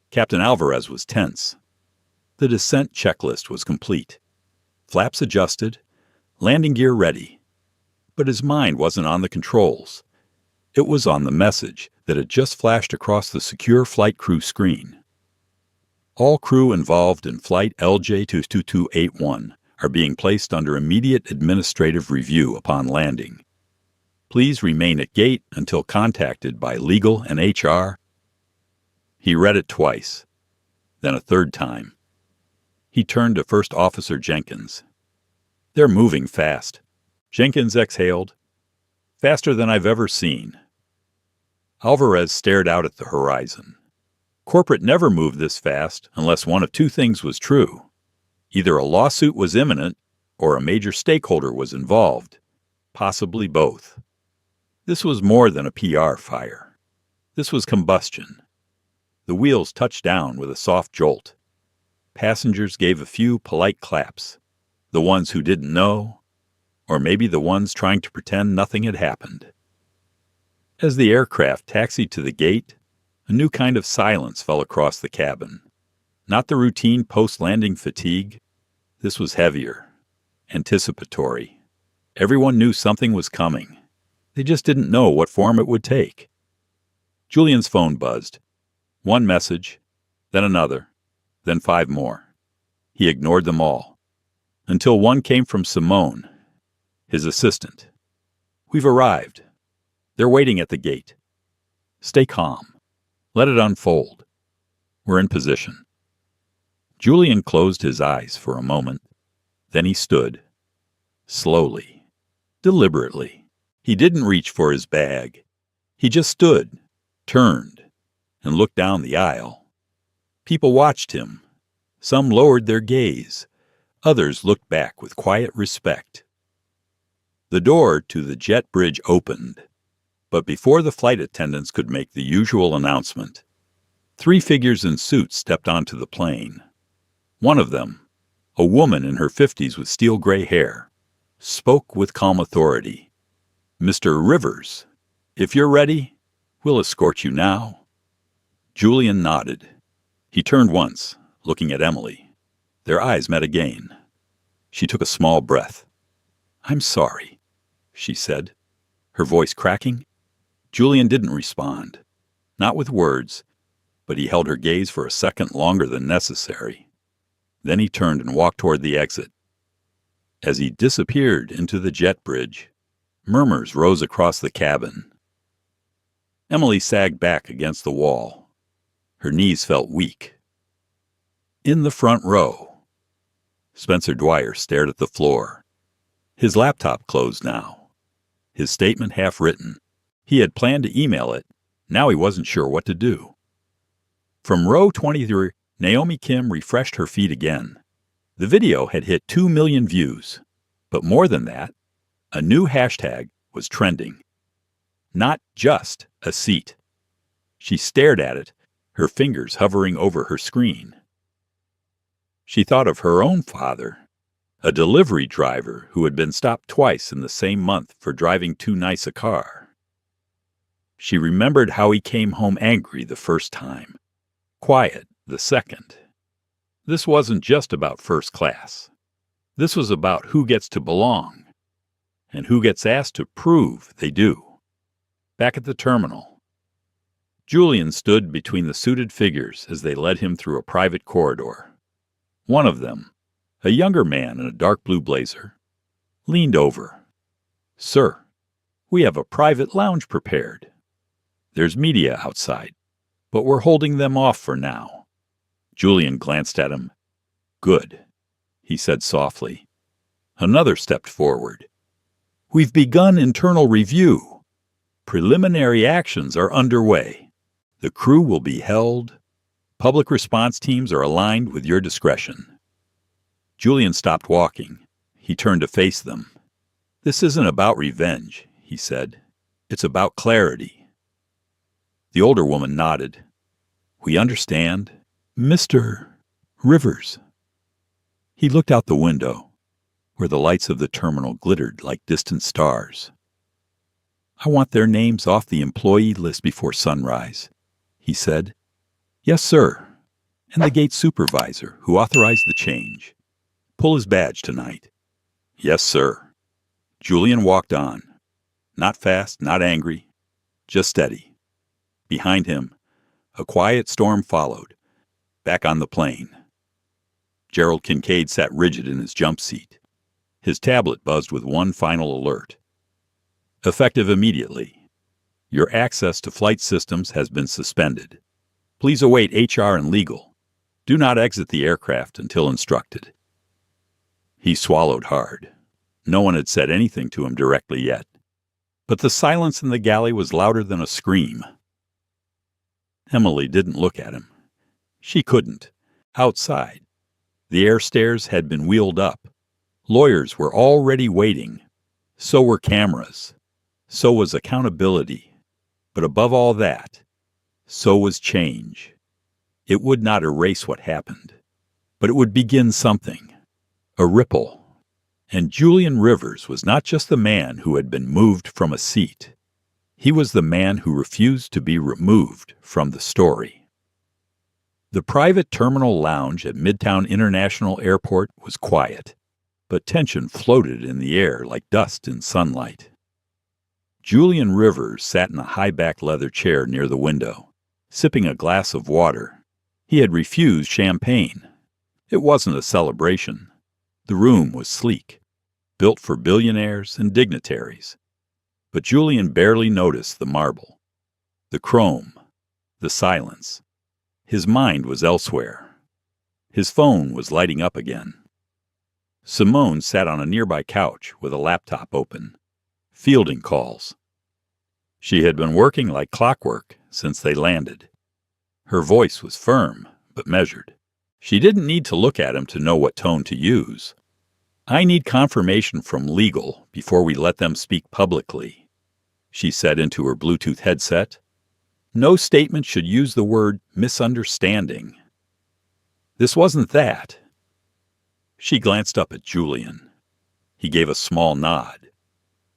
Speaker 1: Captain Alvarez was tense. The descent checklist was complete. flaps adjusted, landing gear ready. But his mind wasn't on the controls. It was on the message that had just flashed across the secure flight crew screen. All crew involved in Flight LJ22281 are being placed under immediate administrative review upon landing. Please remain at gate until contacted by legal and HR. He read it twice, then a third time. He turned to First Officer Jenkins. They're moving fast. Jenkins exhaled. Faster than I've ever seen. Alvarez stared out at the horizon. Corporate never moved this fast unless one of two things was true. Either a lawsuit was imminent or a major stakeholder was involved, possibly both. This was more than a PR fire. This was combustion. The wheels touched down with a soft jolt. Passengers gave a few polite claps, the ones who didn't know, or maybe the ones trying to pretend nothing had happened. As the aircraft taxied to the gate, a new kind of silence fell across the cabin. Not the routine post-landing fatigue. This was heavier, anticipatory. Everyone knew something was coming. They just didn't know what form it would take. Julian's phone buzzed. One message, then another, then 5 more. He ignored them all, until one came from Simone, his assistant. We've arrived. They're waiting at the gate. Stay calm. Let it unfold. We're in position. Julian closed his eyes for a moment. Then he stood. Slowly. Deliberately. He didn't reach for his bag. He just stood, turned, and looked down the aisle. People watched him. Some lowered their gaze. Others looked back with quiet respect. The door to the jet bridge opened. But before the flight attendants could make the usual announcement, 3 figures in suits stepped onto the plane. One of them, a woman in her 50s with steel-gray hair, spoke with calm authority. Mr. Rivers, if you're ready, we'll escort you now. Julian nodded. He turned once, looking at Emily. Their eyes met again. She took a small breath. I'm sorry, she said, her voice cracking. Julian didn't respond, not with words, but he held her gaze for a second longer than necessary. Then he turned and walked toward the exit. As he disappeared into the jet bridge, murmurs rose across the cabin. Emily sagged back against the wall. Her knees felt weak. In the front row, Spencer Dwyer stared at the floor. His laptop closed now. His statement half written. He had planned to email it. Now he wasn't sure what to do. From row 23, Naomi Kim refreshed her feed again. The video had hit 2 million views. But more than that, a new hashtag was trending. Not just a seat. She stared at it, her fingers hovering over her screen. She thought of her own father, a delivery driver who had been stopped twice in the same month for driving too nice a car. She remembered how he came home angry the first time, quiet the second. This wasn't just about first class. This was about who gets to belong, and who gets asked to prove they do. Back at the terminal, Julian stood between the suited figures as they led him through a private corridor. One of them, a younger man in a dark blue blazer, leaned over. Sir, we have a private lounge prepared. There's media outside, but we're holding them off for now. Julian glanced at him. Good, he said softly. Another stepped forward. We've begun internal review. Preliminary actions are underway. The crew will be held. Public response teams are aligned with your discretion. Julian stopped walking. He turned to face them. This isn't about revenge, he said. It's about clarity. The older woman nodded. We understand. Mr. Rivers. He looked out the window, where the lights of the terminal glittered like distant stars. I want their names off the employee list before sunrise, he said. Yes, sir. And the gate supervisor who authorized the change. pull his badge tonight." "Yes, sir." Julian walked on. Not fast, not angry, just steady. Behind him, a quiet storm followed, back on the plane. Gerald Kincaid sat rigid in his jump seat. His tablet buzzed with one final alert. "Effective immediately. Your access to flight systems has been suspended. Please await HR and legal. Do not exit the aircraft until instructed." He swallowed hard. No one had said anything to him directly yet. But the silence in the galley was louder than a scream. Emily didn't look at him. She couldn't. Outside, the air stairs had been wheeled up. Lawyers were already waiting. So were cameras. So was accountability. But above all that, so was change. It would not erase what happened, but it would begin something, a ripple. And Julian Rivers was not just the man who had been moved from a seat. He was the man who refused to be removed from the story. The private terminal lounge at Midtown International Airport was quiet, but tension floated in the air like dust in sunlight. Julian Rivers sat in a high-back leather chair near the window, sipping a glass of water. He had refused champagne. It wasn't a celebration. The room was sleek, built for billionaires and dignitaries. But Julian barely noticed the marble, the chrome, the silence. His mind was elsewhere. His phone was lighting up again. Simone sat on a nearby couch with a laptop open, fielding calls. She had been working like clockwork since they landed. Her voice was firm but measured. She didn't need to look at him to know what tone to use. "I need confirmation from legal before we let them speak publicly," she said into her Bluetooth headset. "No statement should use the word misunderstanding. This wasn't that." She glanced up at Julian. He gave a small nod.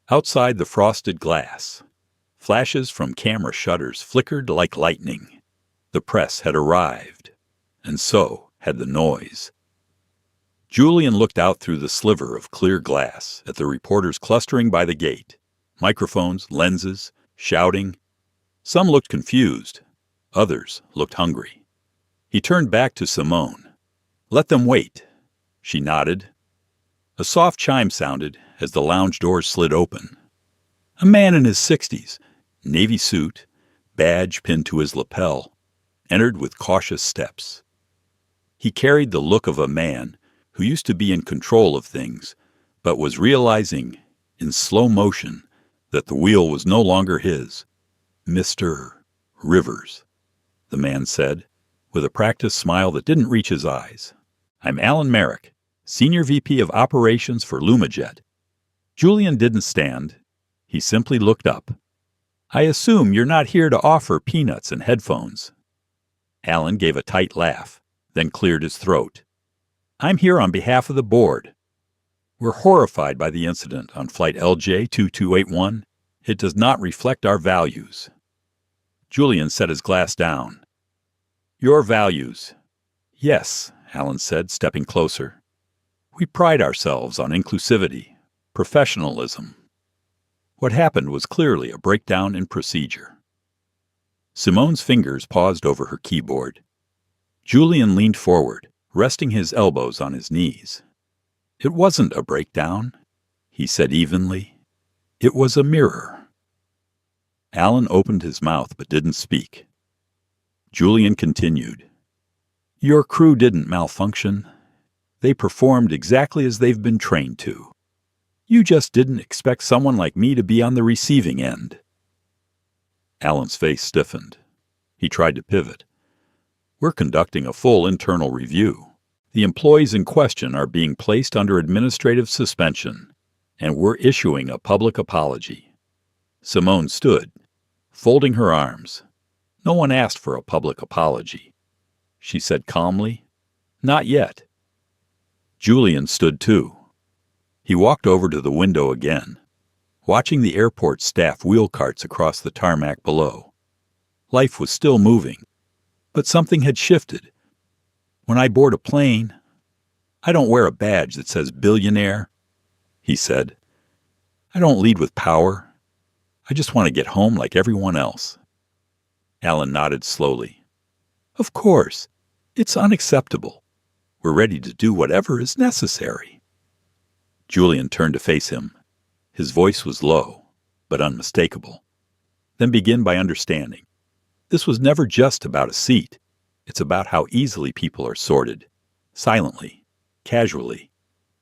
Speaker 1: Outside the frosted glass, flashes from camera shutters flickered like lightning. The press had arrived, and so had the noise. Julian looked out through the sliver of clear glass at the reporters clustering by the gate, microphones, lenses, shouting. Some looked confused. Others looked hungry. He turned back to Simone. "Let them wait." She nodded. A soft chime sounded as the lounge doors slid open. A man in his 60s, navy suit, badge pinned to his lapel, entered with cautious steps. He carried the look of a man who used to be in control of things, but was realizing, in slow motion, that the wheel was no longer his. "Mr. Rivers," the man said, with a practiced smile that didn't reach his eyes. "I'm Alan Merrick, Senior VP of Operations for Lumajet." Julian didn't stand. He simply looked up. "I assume you're not here to offer peanuts and headphones." Alan gave a tight laugh, then cleared his throat. "I'm here on behalf of the board. We're horrified by the incident on Flight LJ2281. It does not reflect our values." Julian set his glass down. "Your values." "Yes," Alan said, stepping closer. "We pride ourselves on inclusivity, professionalism." What happened was clearly a breakdown in procedure. Simone's fingers paused over her keyboard. Julian leaned forward, resting his elbows on his knees. "It wasn't a breakdown," he said evenly. "It was a mirror." Alan opened his mouth but didn't speak. Julian continued. "Your crew didn't malfunction. They performed exactly as they've been trained to. You just didn't expect someone like me to be on the receiving end." Alan's face stiffened. He tried to pivot. "We're conducting a full internal review. The employees in question are being placed under administrative suspension, and we're issuing a public apology." Simone stood, folding her arms. "No one asked for a public apology," she said calmly. "Not yet." Julian stood too. He walked over to the window again, watching the airport staff wheel carts across the tarmac below. Life was still moving, but something had shifted. "When I board a plane, I don't wear a badge that says billionaire, he said. I don't lead with power. I just want to get home like everyone else. Alan nodded slowly. Of course. It's unacceptable. We're ready to do whatever is necessary. Julian turned to face him. His voice was low, but unmistakable. Then begin by understanding. This was never just about a seat. It's about how easily people are sorted, silently, casually,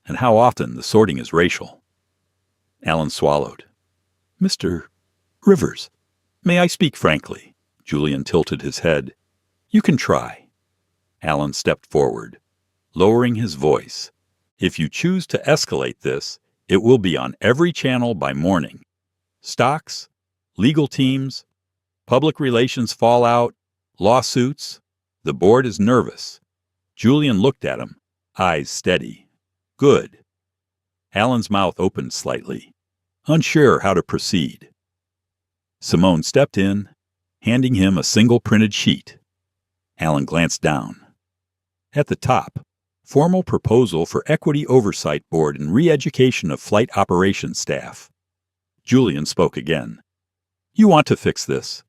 Speaker 1: and how often the sorting is racial. Alan swallowed. Mr. Rivers, may I speak frankly? Julian tilted his head. You can try. Alan stepped forward, lowering his voice. If you choose to escalate this, it will be on every channel by morning. Stocks, legal teams, public relations fallout, lawsuits. The board is nervous. Julian looked at him, eyes steady. Good. Alan's mouth opened slightly, unsure how to proceed. Simone stepped in, handing him a single printed sheet. Alan glanced down. At the top, formal proposal for Equity Oversight Board and re-education of flight operations staff. Julian spoke again. You want to fix this?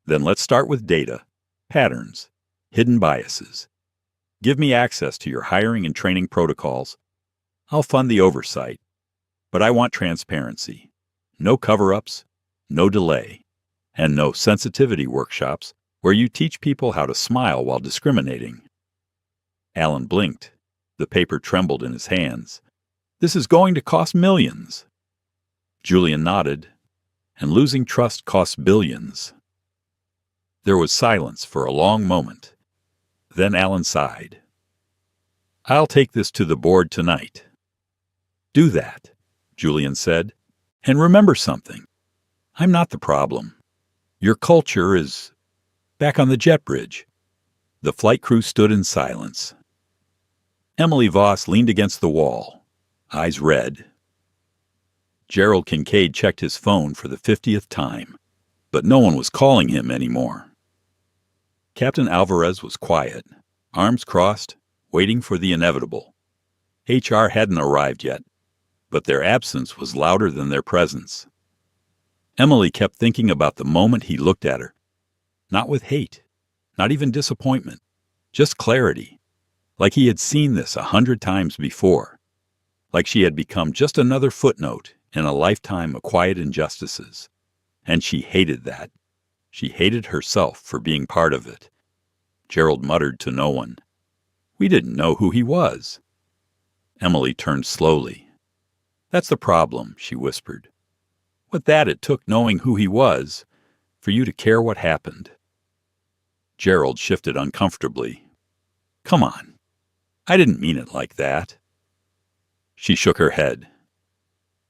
Speaker 1: Then let's start with data, patterns, hidden biases. Give me access to your hiring and training protocols. I'll fund the oversight. But I want transparency. No cover-ups, no delay, and no sensitivity workshops where you teach people how to smile while discriminating. Alan blinked. The paper trembled in his hands. This is going to cost millions. Julian nodded. And losing trust costs billions. There was silence for a long moment. Then Alan sighed. I'll take this to the board tonight. Do that, Julian said. And remember something. I'm not the problem. Your culture is back on the jet bridge. The flight crew stood in silence. Emily Voss leaned against the wall, eyes red. Gerald Kincaid checked his phone for the 50th time, but no one was calling him anymore. Captain Alvarez was quiet, arms crossed, waiting for the inevitable. HR hadn't arrived yet, but their absence was louder than their presence. Emily kept thinking about the moment he looked at her. Not with hate, not even disappointment, just clarity. Like he had seen this 100 times before. Like she had become just another footnote in a lifetime of quiet injustices. And she hated that. She hated herself for being part of it. Gerald muttered to no one. We didn't know who he was. Emily turned slowly. That's the problem, she whispered. With that, it took knowing who he was for you to care what happened. Gerald shifted uncomfortably. Come on. I didn't mean it like that. She shook her head.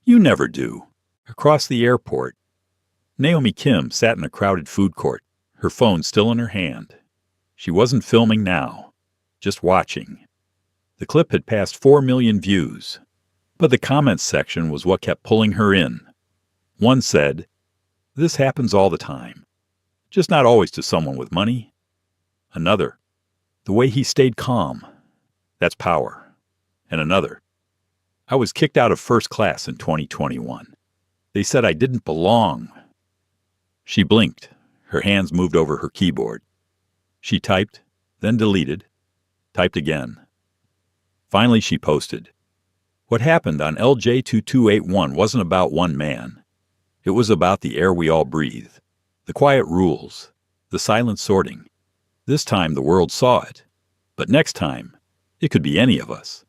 Speaker 1: You never do. Across the airport, Naomi Kim sat in a crowded food court, her phone still in her hand. She wasn't filming now, just watching. The clip had passed 4 million views, but the comments section was what kept pulling her in. One said, "This happens all the time, just not always to someone with money." Another, "The way he stayed calm. That's power." And another, "I was kicked out of first class in 2021. They said I didn't belong." She blinked. Her hands moved over her keyboard. She typed, then deleted, typed again. Finally she posted, "What happened on LJ2281 wasn't about one man. It was about the air we all breathe, the quiet rules, the silent sorting. This time the world saw it, but next time, it could be any of us."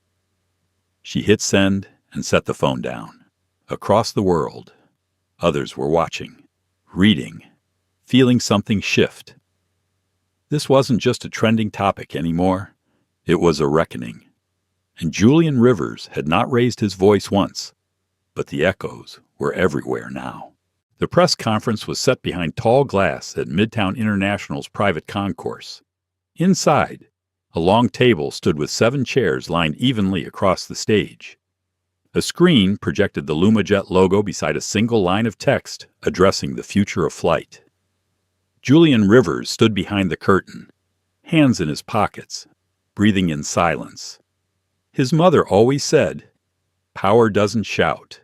Speaker 1: She hit send and set the phone down. Across the world, others were watching, reading, feeling something shift. This wasn't just a trending topic anymore. It was a reckoning. And Julian Rivers had not raised his voice once, but the echoes were everywhere now. The press conference was set behind tall glass at Midtown International's private concourse. Inside, a long table stood with 7 chairs lined evenly across the stage. A screen projected the LumaJet logo beside a single line of text addressing the future of flight. Julian Rivers stood behind the curtain, hands in his pockets, breathing in silence. His mother always said, "Power doesn't shout.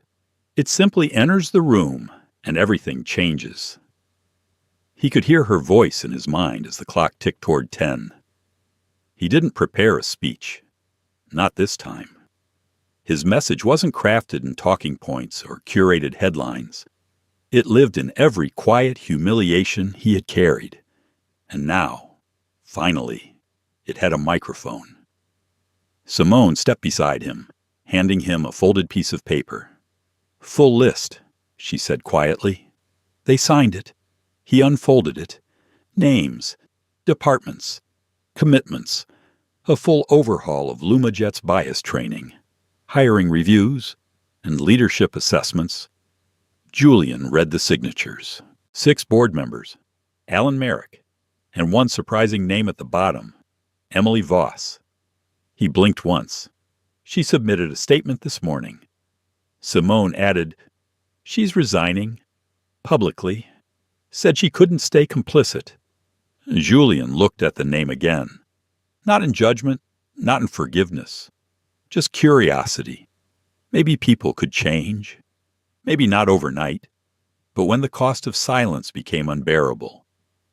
Speaker 1: It simply enters the room and everything changes." He could hear her voice in his mind as the clock ticked toward 10. He didn't prepare a speech. Not this time. His message wasn't crafted in talking points or curated headlines. It lived in every quiet humiliation he had carried. And now, finally, it had a microphone. Simone stepped beside him, handing him a folded piece of paper. "Full list," she said quietly. They signed it. He unfolded it. Names, departments, commitments, a full overhaul of LumaJet's bias training, hiring reviews, and leadership assessments. Julian read the signatures. 6 board members, Alan Merrick, and one surprising name at the bottom, Emily Voss. He blinked once. She submitted a statement this morning. Simone added, "She's resigning. Publicly. Said she couldn't stay complicit." Julian looked at the name again. Not in judgment, not in forgiveness. Just curiosity. Maybe people could change. Maybe not overnight. But when the cost of silence became unbearable,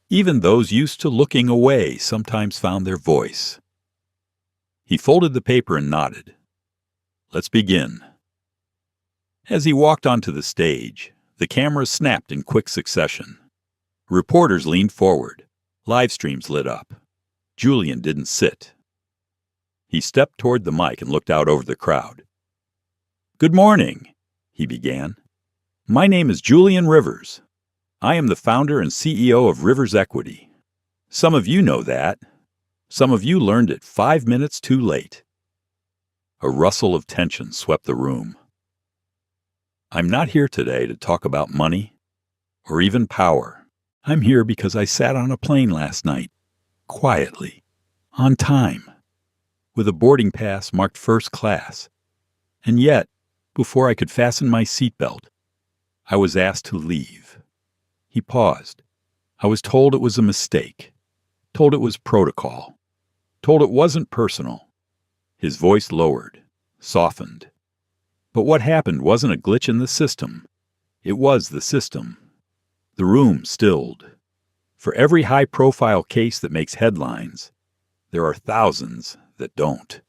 Speaker 1: even those used to looking away sometimes found their voice. He folded the paper and nodded. "Let's begin." As he walked onto the stage, the cameras snapped in quick succession. Reporters leaned forward. Live streams lit up. Julian didn't sit. He stepped toward the mic and looked out over the crowd. "Good morning," he began. "My name is Julian Rivers. I am the founder and CEO of Rivers Equity. Some of you know that. Some of you learned it 5 minutes too late." A rustle of tension swept the room. "I'm not here today to talk about money or even power. I'm here because I sat on a plane last night, quietly, on time, with a boarding pass marked first class. And yet, before I could fasten my seatbelt, I was asked to leave." He paused. "I was told it was a mistake, told it was protocol, told it wasn't personal." His voice lowered, softened. But what happened wasn't a glitch in the system. It was the system. The room stilled. For every high-profile case that makes headlines, there are thousands that don't.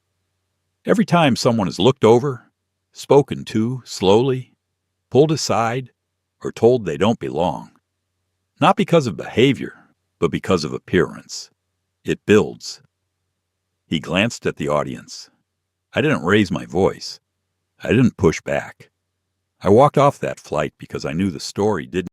Speaker 1: Every time someone is looked over, spoken to slowly, pulled aside, or told they don't belong. Not because of behavior, but because of appearance. It builds. He glanced at the audience. I didn't raise my voice. I didn't push back. I walked off that flight because I knew the story didn't